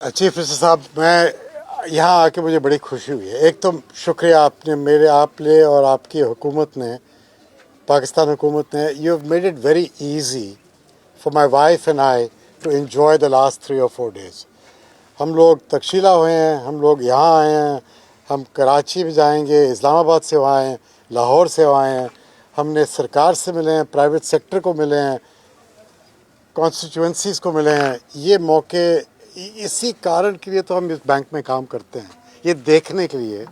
Chief minister साहब, मैं यहाँ आके मुझे बड़ी खुशी हुई है। एक तो शुक्रिया आपने आपने और आपकी हुकूमत ने, पाकिस्तान हुकूमत ने, you have made it very easy for my wife and I to enjoy the last 3 or 4 days। हम लोग तकशीला हुए हैं, हम लोग यहाँ आए हैं, हम कराची भी जाएंगे, इस्लामाबाद से वहाँ आए हैं, लाहौर से वहाँ आए हैं, हमने सरकार से मिले हैं, प्राइवेट सेक्टर को मिले हैं, कॉन्स्टिट्यूंसीज़ को मिले हैं। ये मौके इसी कारण के लिए तो हम इस बैंक में काम करते हैं, ये देखने के लिए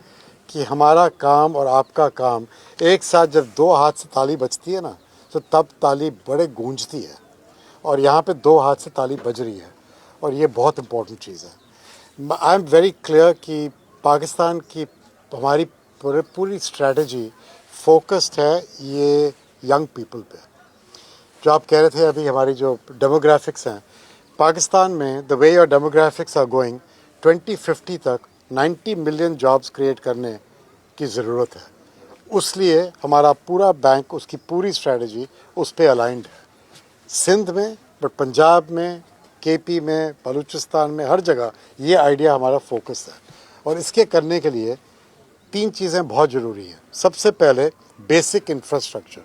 कि हमारा काम और आपका काम एक साथ जब 2 हाथ से ताली बजती है ना, तो तब ताली बड़े गूंजती है। और यहाँ पे 2 हाथ से ताली बज रही है और ये बहुत इम्पोर्टेंट चीज़ है। आई एम वेरी क्लियर कि पाकिस्तान की हमारी पूरी स्ट्रेटजी फोकस्ड है ये यंग पीपल पे। जो आप कह रहे थे अभी, हमारी जो डेमोग्राफिक्स हैं पाकिस्तान में, the way your demographics are going, 2050 तक 90 मिलियन जॉब्स क्रिएट करने की ज़रूरत है। उसलिए हमारा पूरा बैंक, उसकी पूरी स्ट्रेटजी उस पर अलाइंड है। सिंध में, बट पंजाब में, केपी में, बलूचिस्तान में, हर जगह ये आइडिया हमारा फोकस है। और इसके करने के लिए 3 चीज़ें बहुत ज़रूरी हैं। सबसे पहले basic infrastructure,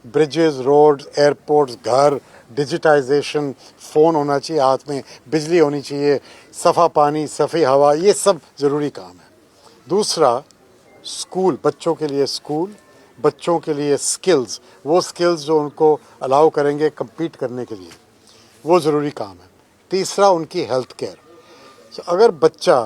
bridges, roads, airports, घर, डिजिटाइजेशन, फ़ोन होना चाहिए हाथ में, बिजली होनी चाहिए, सफ़ा पानी, सफ़ी हवा, ये सब ज़रूरी काम है। दूसरा, स्कूल, बच्चों के लिए स्कूल, बच्चों के लिए स्किल्स, वो स्किल्स जो उनको अलाउ करेंगे कम्पीट करने के लिए, वो ज़रूरी काम है। तीसरा, उनकी हेल्थ केयर। अगर बच्चा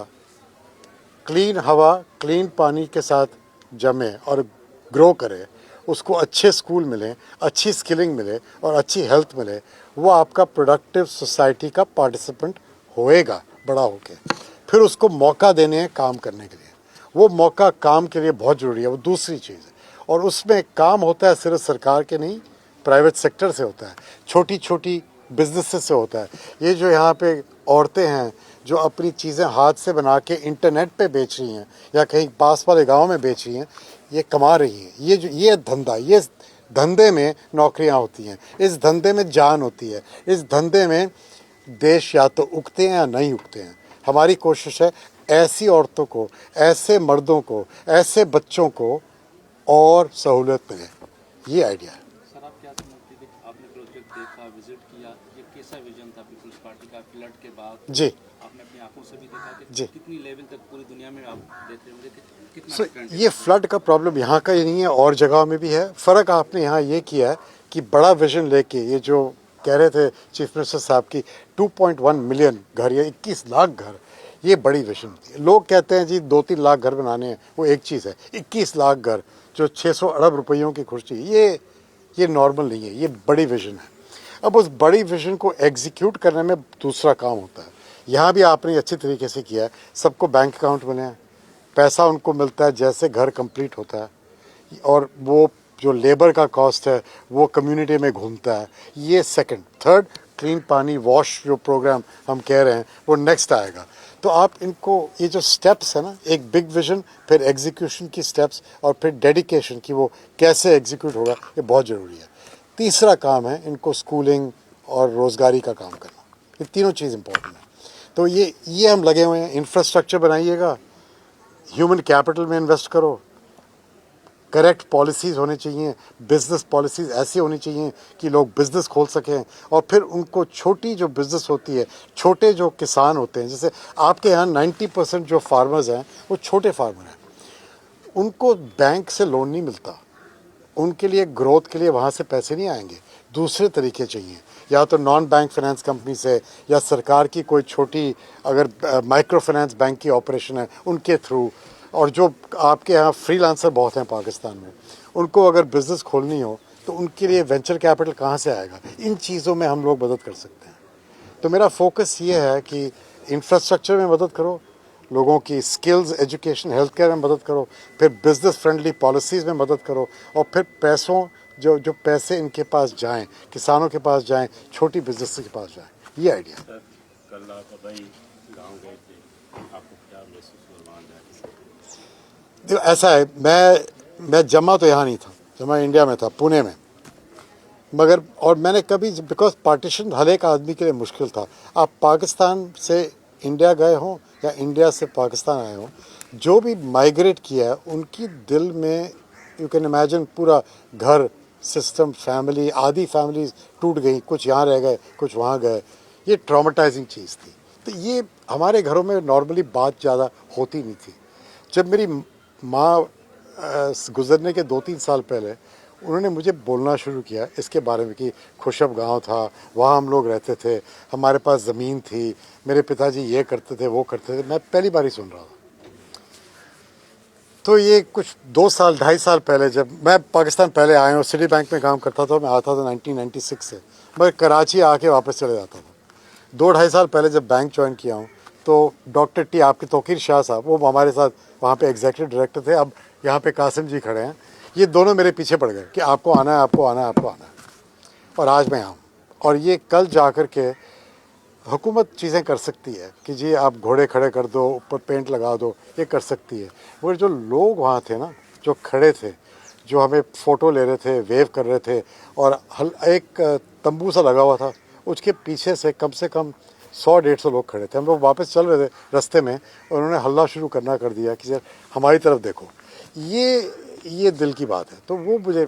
क्लीन हवा, क्लीन पानी के साथ जमे और ग्रो करे, उसको अच्छे स्कूल मिले, अच्छी स्किलिंग मिले और अच्छी हेल्थ मिले, वो आपका प्रोडक्टिव सोसाइटी का पार्टिसिपेंट होएगा बड़ा होके। फिर उसको मौका देने हैं काम करने के लिए, वो मौका काम के लिए बहुत ज़रूरी है, वो दूसरी चीज़ है। और उसमें काम होता है सिर्फ सरकार के नहीं, प्राइवेट सेक्टर से होता है, छोटी छोटी बिजनेसेस से होता है। ये जो यहाँ पे औरतें हैं जो अपनी चीज़ें हाथ से बना के इंटरनेट पे बेच रही हैं या कहीं पास वाले गांव में बेच रही हैं, ये कमा रही हैं। ये धंधा, ये धंधे में नौकरियां होती हैं, इस धंधे में जान होती है, इस धंधे में देश या तो उगते हैं या नहीं उगते हैं। हमारी कोशिश है ऐसी औरतों को, ऐसे मर्दों को, ऐसे बच्चों को और सहूलियत मिले। ये आइडिया है। सर, आप क्या समझते थे, आपने प्रोजेक्ट देखा, विजिट किया, ये कैसा विजन था पीपल्स पार्टी का फ्लड के बाद? जी, आपने अपनी आंखों से भी देखा कि जी। कितनी लेवल तक पूरी दुनिया में आप देख रहे होंगे कि कितना सो different है। ये फ्लड का प्रॉब्लम यहाँ का ही नहीं है, और जगह में भी है। फ़र्क आपने यहाँ ये किया है कि बड़ा विजन लेके, ये जो कह रहे थे चीफ मिनिस्टर साहब की 2.1 मिलियन घर या 21 लाख घर, ये बड़ी विजन होती है। लोग कहते हैं जी 2-3 लाख घर बनाने हैं, वो एक चीज़ है। 21 लाख घर जो 600 अरब रुपयों की खुर्ची, ये नॉर्मल नहीं है, ये बड़ी विजन है। अब उस बड़ी विजन को एग्जीक्यूट करने में दूसरा काम होता है। यहाँ भी आपने अच्छी तरीके से किया है, सबको बैंक अकाउंट मिले हैं, पैसा उनको मिलता है जैसे घर कंप्लीट होता है, और वो जो लेबर का कॉस्ट है वो कम्युनिटी में घूमता है। ये सेकंड। थर्ड, क्लीन पानी, वॉश जो प्रोग्राम हम कह रहे हैं वो नेक्स्ट आएगा। तो आप इनको, ये जो स्टेप्स है ना, एक बिग विजन, फिर एग्जीक्यूशन की स्टेप्स और फिर डेडिकेशन कि वो कैसे एग्जीक्यूट होगा, ये बहुत ज़रूरी है। तीसरा काम है इनको स्कूलिंग और रोज़गारी का काम करना। ये तीनों चीज़ इंपॉर्टेंट है। तो ये हम लगे हुए हैं। इंफ्रास्ट्रक्चर बनाइएगा, ह्यूमन कैपिटल में इन्वेस्ट करो, करेक्ट पॉलिसीज़ होने चाहिए, बिजनेस पॉलिसीज़ ऐसी होनी चाहिए कि लोग बिज़नेस खोल सकें। और फिर उनको छोटी जो बिज़नेस होती है, छोटे जो किसान होते हैं, जैसे आपके यहाँ 90% जो फार्मर्स हैं वो छोटे फार्मर हैं, उनको बैंक से लोन नहीं मिलता, उनके लिए ग्रोथ के लिए वहाँ से पैसे नहीं आएंगे, दूसरे तरीके चाहिए, या तो नॉन बैंक फाइनेंस कंपनी से, या सरकार की कोई छोटी अगर माइक्रो फाइनेंस बैंक की ऑपरेशन है उनके थ्रू। और जो आपके यहाँ फ्रीलांसर बहुत हैं पाकिस्तान में, उनको अगर बिज़नेस खोलनी हो तो उनके लिए वेंचर कैपिटल कहाँ से आएगा? इन चीज़ों में हम लोग मदद कर सकते हैं। तो मेरा फोकस ये है कि इंफ्रास्ट्रक्चर में मदद करो, लोगों की स्किल्स, एजुकेशन, हेल्थ केयर में मदद करो, फिर बिज़नेस फ्रेंडली पॉलिसीज़ में मदद करो, और फिर पैसों जो पैसे इनके पास जाएं, किसानों के पास जाएं, छोटी बिजनेस के पास जाएं। ये आइडिया। सर, कल आप अभी गाँव गए थे, आपको क्या महसूस हुआ वहाँ जाके? देखो ऐसा है, मैं जमा तो यहाँ नहीं था, जमा इंडिया में था, पुणे में, मगर और मैंने कभी, बिकॉज पार्टीशन हर एक आदमी के लिए मुश्किल था। आप पाकिस्तान से इंडिया गए हों या इंडिया से पाकिस्तान आए हों, जो भी माइग्रेट किया है उनकी दिल में यू कैन इमेजिन पूरा घर, सिस्टम, फैमिली, आधी फैमिलीज टूट गई, कुछ यहाँ रह गए, कुछ वहाँ गए। ये ट्रॉमेटाइजिंग चीज़ थी। तो ये हमारे घरों में नॉर्मली बात ज़्यादा होती नहीं थी। जब मेरी माँ गुजरने के 2-3 साल पहले उन्होंने मुझे बोलना शुरू किया इसके बारे में कि खुशब गांव था, वहाँ हम लोग रहते थे, हमारे पास ज़मीन थी, मेरे पिताजी ये करते थे, वो करते थे, मैं पहली बार ही सुन रहा था। तो ये कुछ 2 साल 2.5 साल पहले जब मैं पाकिस्तान पहले आया हूँ, सिटी बैंक में काम करता था, मैं आता था 1996 से, मैं कराची आके वापस चले जाता था। 2-2.5 साल पहले जब बैंक ज्वाइन किया हूँ तो डॉक्टर टी, आपके तौकीर शाह साहब, वो हमारे साथ वहाँ पे एग्जीक्यूटिव डायरेक्टर थे, अब यहाँ पे कासिम जी खड़े हैं, ये दोनों मेरे पीछे पड़ गए कि आपको आना है, आपको आना है, आपको आना है। और आज मैं आऊँ, और ये कल जा कर के हुकूमत चीज़ें कर सकती है कि जी आप घोड़े खड़े कर दो, ऊपर पेंट लगा दो, ये कर सकती है। वो जो लोग वहाँ थे ना, जो खड़े थे, जो हमें फ़ोटो ले रहे थे, वेव कर रहे थे, और एक तंबू सा लगा हुआ था, उसके पीछे से कम 100-150 लोग खड़े थे। हम लोग वापस चल रहे थे रास्ते में, और उन्होंने हल्ला शुरू करना कर दिया कि सर हमारी तरफ देखो। ये दिल की बात है। तो वो मुझे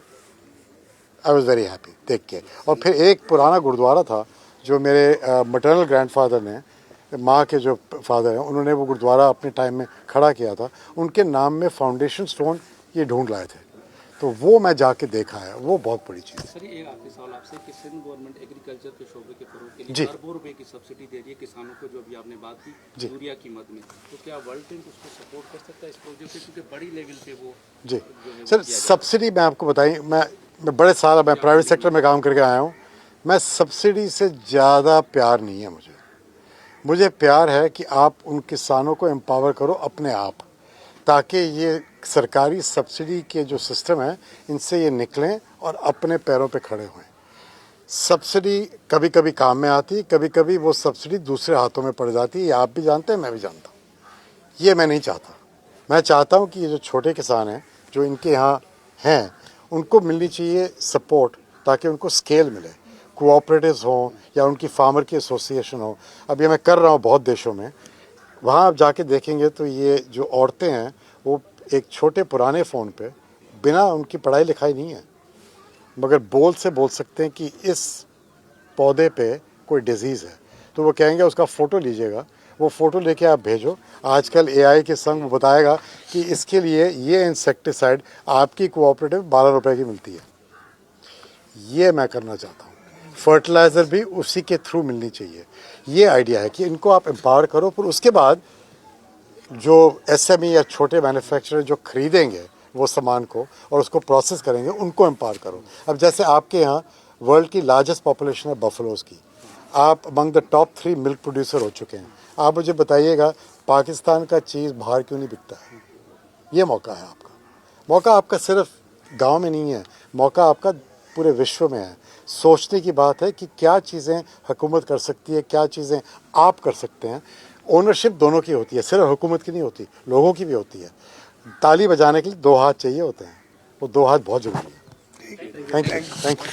आई वॉज़ वेरी हैप्पी देख के। और फिर एक पुराना गुरुद्वारा था जो मेरे मटर्नल ग्रैंडफादर ने, माँ के जो फादर हैं, उन्होंने वो गुरुद्वारा अपने टाइम में खड़ा किया था, उनके नाम में फाउंडेशन स्टोन ये ढूंढ लाए थे, तो वो मैं जाके देखा है, वो बहुत बड़ी चीज़ है। सर ये एक आखिरी सवाल आपसे कि सिंध गवर्नमेंट एग्रीकल्चर के शोबे के फरोग के जी। लिए अरबों रुपए की सब्सिडी दे रही है किसानों को, जो अभी आपने बात की यूरिया की मद में, तो क्या वर्ल्ड बैंक उसको सपोर्ट कर सकता है इस प्रोजेक्ट से, क्योंकि बड़ी लेवल पे वो जी सर, सब्सिडी मैं आपको बताई, मैं बड़े साल मैं प्राइवेट सेक्टर में काम करके आया हूँ। मैं सब्सिडी से ज़्यादा प्यार नहीं है मुझे प्यार है कि आप उन किसानों को एम्पावर करो अपने आप, ताकि ये सरकारी सब्सिडी के जो सिस्टम है इनसे ये निकलें और अपने पैरों पे खड़े हों। सब्सिडी कभी कभी काम में आती, कभी कभी वो सब्सिडी दूसरे हाथों में पड़ जाती है, ये आप भी जानते हैं, मैं भी जानता हूँ। ये मैं नहीं चाहता। मैं चाहता हूँ कि ये जो छोटे किसान हैं जो इनके यहाँ हैं, उनको मिलनी चाहिए सपोर्ट, ताकि उनको स्केल मिले, कोऑपरेटिव्स हों या उनकी फार्मर की एसोसिएशन हो। अब ये मैं कर रहा हूँ बहुत देशों में, वहाँ आप जाके देखेंगे तो ये जो औरतें हैं वो एक छोटे पुराने फ़ोन पे, बिना उनकी पढ़ाई लिखाई नहीं है, मगर बोल सकते हैं कि इस पौधे पे कोई डिजीज़ है, तो वो कहेंगे उसका फ़ोटो लीजिएगा, वो फ़ोटो लेके आप भेजो। आजकल एआई के संग वो बताएगा कि इसके लिए ये इंसेक्टिसाइड आपकी कोऑपरेटिव 12 रुपए की मिलती है। ये मैं करना चाहता हूँ। फर्टिलाइज़र भी उसी के थ्रू मिलनी चाहिए। ये आइडिया है कि इनको आप एम्पावर करो, फिर उसके बाद जो एसएमई या छोटे मैन्युफैक्चरर जो खरीदेंगे वो सामान को और उसको प्रोसेस करेंगे, उनको एम्पावर करो। अब जैसे आपके यहाँ वर्ल्ड की लार्जेस्ट पॉपुलेशन है बफलोज़ की, आप among the top 3 milk producer हो चुके हैं। आप मुझे बताइएगा पाकिस्तान का चीज़ बाहर क्यों नहीं बिकता है? ये मौका है आपका। मौका आपका सिर्फ गांव में नहीं है, मौका आपका पूरे विश्व में है। सोचने की बात है कि क्या चीज़ें हुकूमत कर सकती है, क्या चीज़ें आप कर सकते हैं। ओनरशिप दोनों की होती है, सिर्फ हुकूमत की नहीं होती, लोगों की भी होती है। ताली बजाने के लिए 2 हाथ चाहिए होते हैं, वो 2 हाथ बहुत ज़रूरी है। Thank you.